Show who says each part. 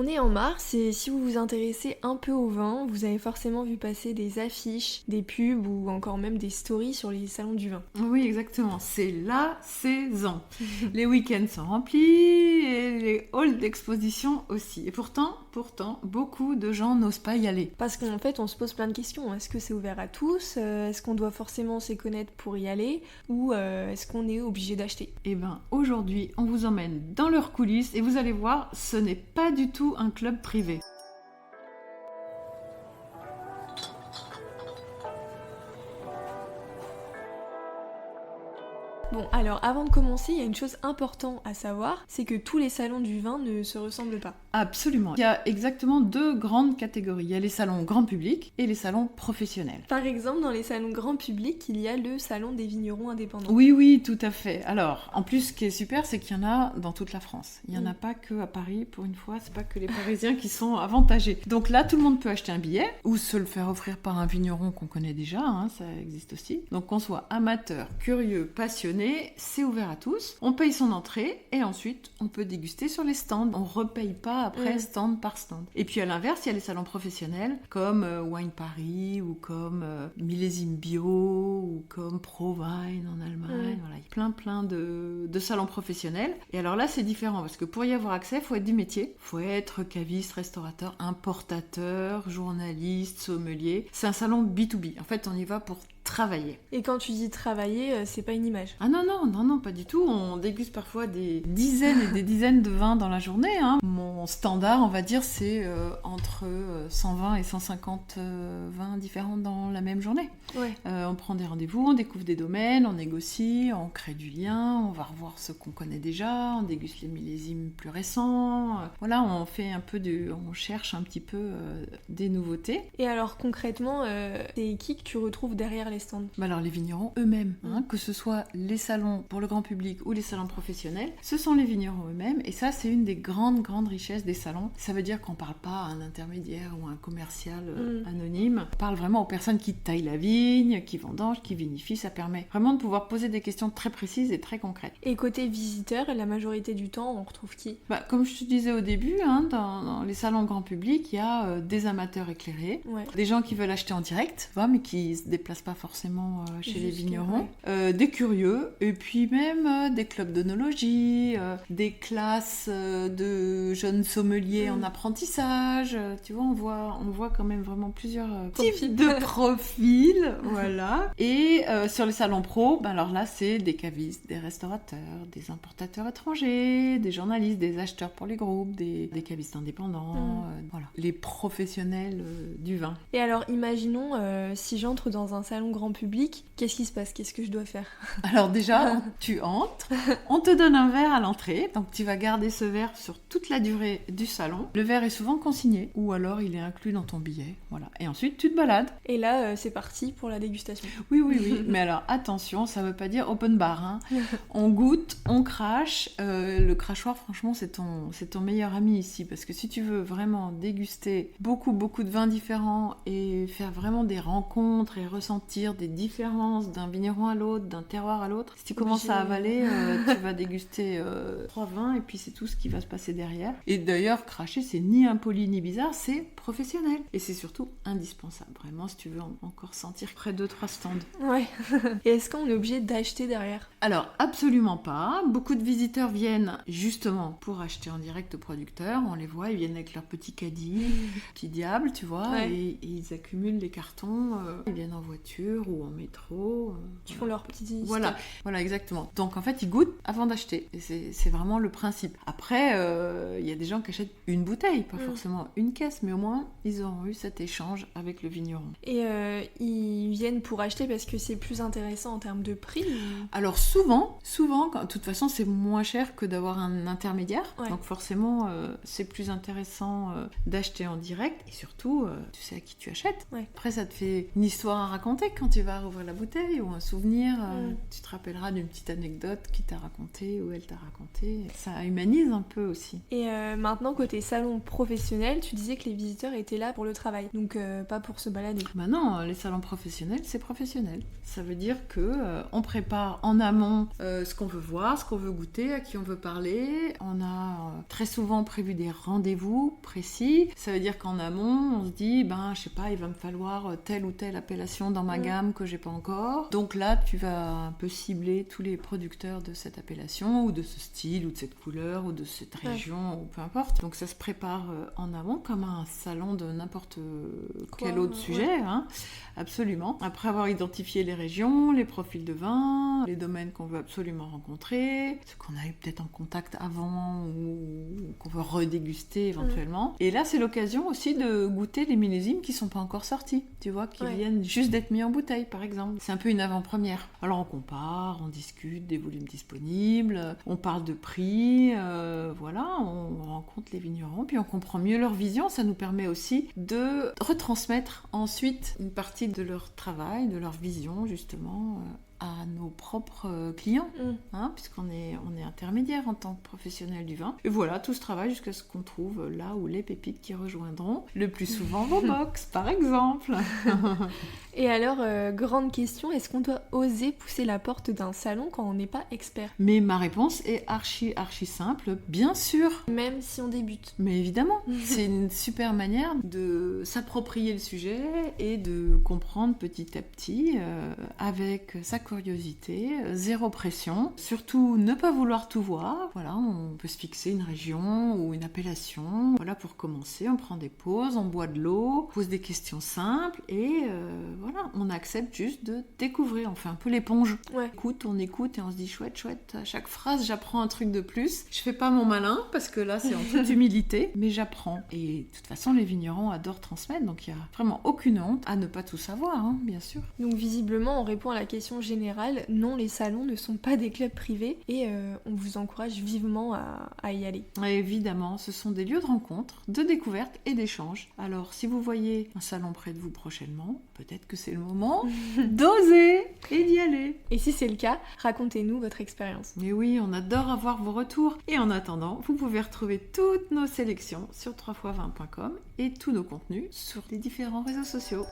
Speaker 1: On est en mars et si vous vous intéressez un peu au vin, vous avez forcément vu passer des affiches, des pubs ou encore même des stories sur les salons du vin.
Speaker 2: Oui, exactement. C'est la saison. Les week-ends sont remplis et les halls d'exposition aussi. Et pourtant, beaucoup de gens n'osent pas y aller.
Speaker 1: Parce qu'en fait, on se pose plein de questions. Est-ce que c'est ouvert à tous? Est-ce qu'on doit forcément s'y connaître pour y aller? Ou est-ce qu'on est obligé d'acheter?
Speaker 2: Eh bien, aujourd'hui, on vous emmène dans leurs coulisses et vous allez voir, ce n'est pas du tout un club privé.
Speaker 1: Bon, alors avant de commencer, il y a une chose importante à savoir, c'est que tous les salons du vin ne se ressemblent pas.
Speaker 2: Absolument. Il y a exactement 2 grandes catégories. Il y a les salons grand public et les salons professionnels.
Speaker 1: Par exemple, dans les salons grand public, il y a le salon des vignerons indépendants.
Speaker 2: Oui, tout à fait. Alors, en plus, ce qui est super, c'est qu'il y en a dans toute la France. Il n'y en a pas que à Paris, pour une fois, c'est pas que les Parisiens qui sont avantagés. Donc là, tout le monde peut acheter un billet ou se le faire offrir par un vigneron qu'on connaît déjà, ça existe aussi. Donc qu'on soit amateur, curieux, passionné, c'est ouvert à tous. On paye son entrée et ensuite, on peut déguster sur les stands. On repaye pas après stand par stand. Et puis à l'inverse, il y a les salons professionnels comme Wine Paris ou comme Millésime Bio ou comme ProWine en Allemagne. Voilà, il y a plein de salons professionnels. Et alors là, c'est différent parce que pour y avoir accès, il faut être du métier. Il faut être caviste, restaurateur, importateur, journaliste, sommelier. C'est un salon B2B. En fait, on y va pour travailler.
Speaker 1: Et quand tu dis travailler, c'est pas une image.
Speaker 2: Ah non, pas du tout. On déguste parfois des dizaines et des dizaines de vins dans la journée. Mon standard, on va dire, c'est entre 120 et 150 vins différents dans la même journée.
Speaker 1: Ouais.
Speaker 2: On prend des rendez-vous, on découvre des domaines, on négocie, on crée du lien, on va revoir ce qu'on connaît déjà, on déguste les millésimes plus récents. Voilà, on fait on cherche un petit peu des nouveautés.
Speaker 1: Et alors concrètement, c'est qui que tu retrouves derrière les stands?
Speaker 2: Alors les vignerons eux-mêmes, que ce soit les salons pour le grand public ou les salons professionnels, ce sont les vignerons eux-mêmes et ça c'est une des grandes richesses des salons. Ça veut dire qu'on parle pas à un intermédiaire ou à un commercial anonyme, on parle vraiment aux personnes qui taillent la vigne, qui vendangent, qui vinifient. Ça permet vraiment de pouvoir poser des questions très précises et très concrètes.
Speaker 1: Et côté visiteur, la majorité du temps, on retrouve qui?
Speaker 2: Comme je te disais au début, dans les salons grand public, il y a des amateurs éclairés, des gens qui veulent acheter en direct, mais qui se déplacent pas forcément chez les vignerons, des curieux, et puis même des clubs d'œnologie, des classes de jeunes sommeliers en apprentissage. Tu vois, on voit quand même vraiment plusieurs types de profils, voilà. Et sur les salons pro, alors là, c'est des cavistes, des restaurateurs, des importateurs étrangers, des journalistes, des acheteurs pour les groupes, des cavistes indépendants, voilà, les professionnels du vin.
Speaker 1: Et alors, imaginons si j'entre dans un salon grand public, qu'est-ce qui se passe? Qu'est-ce que je dois faire?
Speaker 2: Alors déjà, tu entres, on te donne un verre à l'entrée, donc tu vas garder ce verre sur toute la durée du salon. Le verre est souvent consigné, ou alors il est inclus dans ton billet, voilà. Et ensuite, tu te balades.
Speaker 1: Et là, c'est parti pour la dégustation.
Speaker 2: Oui, mais alors attention, ça veut pas dire open bar, On goûte, on crache. Le crachoir, franchement, c'est ton meilleur ami ici, parce que si tu veux vraiment déguster beaucoup de vins différents et faire vraiment des rencontres et ressentir des différences d'un vigneron à l'autre, d'un terroir à l'autre, si tu commences à avaler, tu vas déguster 3 vins et puis c'est tout ce qui va se passer derrière. Et d'ailleurs, cracher, c'est ni impoli ni bizarre, c'est professionnel. Et c'est surtout indispensable, vraiment, si tu veux encore sentir près de 2-3 stands.
Speaker 1: Ouais. Et est-ce qu'on est obligé d'acheter derrière?
Speaker 2: Alors, absolument pas. Beaucoup de visiteurs viennent justement pour acheter en direct au producteur. On les voit, ils viennent avec leur petit caddie, petit diable, tu vois, et ils accumulent les cartons. Ils viennent en voiture ou en métro.
Speaker 1: Ils font leur petit
Speaker 2: Voilà, exactement. Donc en fait, ils goûtent avant d'acheter. Et c'est vraiment le principe. Après, il y a des gens qui achètent une bouteille, pas forcément une caisse, mais au moins, ils auront eu cet échange avec le vigneron.
Speaker 1: Et ils viennent pour acheter parce que c'est plus intéressant en termes de prix?
Speaker 2: Alors souvent, de toute façon, c'est moins cher que d'avoir un intermédiaire. Donc forcément, c'est plus intéressant d'acheter en direct. Et surtout, tu sais à qui tu achètes. Après, ça te fait une histoire à raconter quand tu vas rouvrir la bouteille ou un souvenir. Tu te rappelleras d'une petite anecdote qui t'a raconté ou elle t'a raconté. Ça humanise un peu aussi.
Speaker 1: Et maintenant, côté salon professionnel, tu disais que les visiteurs étaient là pour le travail, donc pas pour se balader.
Speaker 2: Bah non, les salons professionnels, c'est professionnel. Ça veut dire que on prépare en amont ce qu'on veut voir, ce qu'on veut goûter, à qui on veut parler. On a très souvent prévu des rendez-vous précis. Ça veut dire qu'en amont, on se dit, je sais pas, il va me falloir telle ou telle appellation dans ma gamme que j'ai pas encore. Donc là, tu vas un peu cibler tous les producteurs de cette appellation ou de ce style ou de cette couleur ou de cette région ou peu importe. Donc ça se prépare en amont comme un salon de n'importe quel autre sujet, hein. Absolument. Après avoir identifié les régions, les profils de vin, les domaines qu'on veut absolument rencontrer, ceux qu'on a eu peut-être en contact avant ou qu'on veut redéguster éventuellement. Et là, c'est l'occasion aussi de goûter les millésimes qui sont pas encore sortis, tu vois, qui viennent juste d'être mis en bouteille, par exemple. C'est un peu une avant-première. Alors on compare, on discute des volumes disponibles, on parle de prix, voilà, on rencontre les vignerons, puis on comprend mieux leur vision. Ça nous permet aussi de retransmettre ensuite une partie de leur travail, de leur vision, justement, à nos propres clients, puisqu'on est intermédiaire en tant que professionnel du vin. Et voilà, tout ce travail jusqu'à ce qu'on trouve là où les pépites qui rejoindront le plus souvent vos box, par exemple.
Speaker 1: Et alors, grande question, est-ce qu'on doit oser pousser la porte d'un salon quand on n'est pas expert ?
Speaker 2: Mais ma réponse est archi simple, bien sûr.
Speaker 1: Même si on débute.
Speaker 2: Mais évidemment, c'est une super manière de s'approprier le sujet et de comprendre petit à petit, avec sa curiosité, zéro pression. Surtout, ne pas vouloir tout voir. Voilà, on peut se fixer une région ou une appellation. Voilà, pour commencer, on prend des pauses, on boit de l'eau, on pose des questions simples et voilà, on accepte juste de découvrir. On fait un peu l'éponge. On écoute et on se dit chouette, à chaque phrase, j'apprends un truc de plus. Je fais pas mon malin parce que là, c'est en toute humilité, mais j'apprends. Et de toute façon, les vignerons adorent transmettre, donc il n'y a vraiment aucune honte à ne pas tout savoir, bien sûr.
Speaker 1: Donc visiblement, on répond à la question générale. Non, les salons ne sont pas des clubs privés et on vous encourage vivement à y aller.
Speaker 2: Et évidemment, ce sont des lieux de rencontre, de découverte et d'échange. Alors, si vous voyez un salon près de vous prochainement, peut-être que c'est le moment d'oser et d'y aller.
Speaker 1: Et si c'est le cas, racontez-nous votre expérience.
Speaker 2: Mais oui, on adore avoir vos retours. Et en attendant, vous pouvez retrouver toutes nos sélections sur 3xvin.com et tous nos contenus sur les différents réseaux sociaux.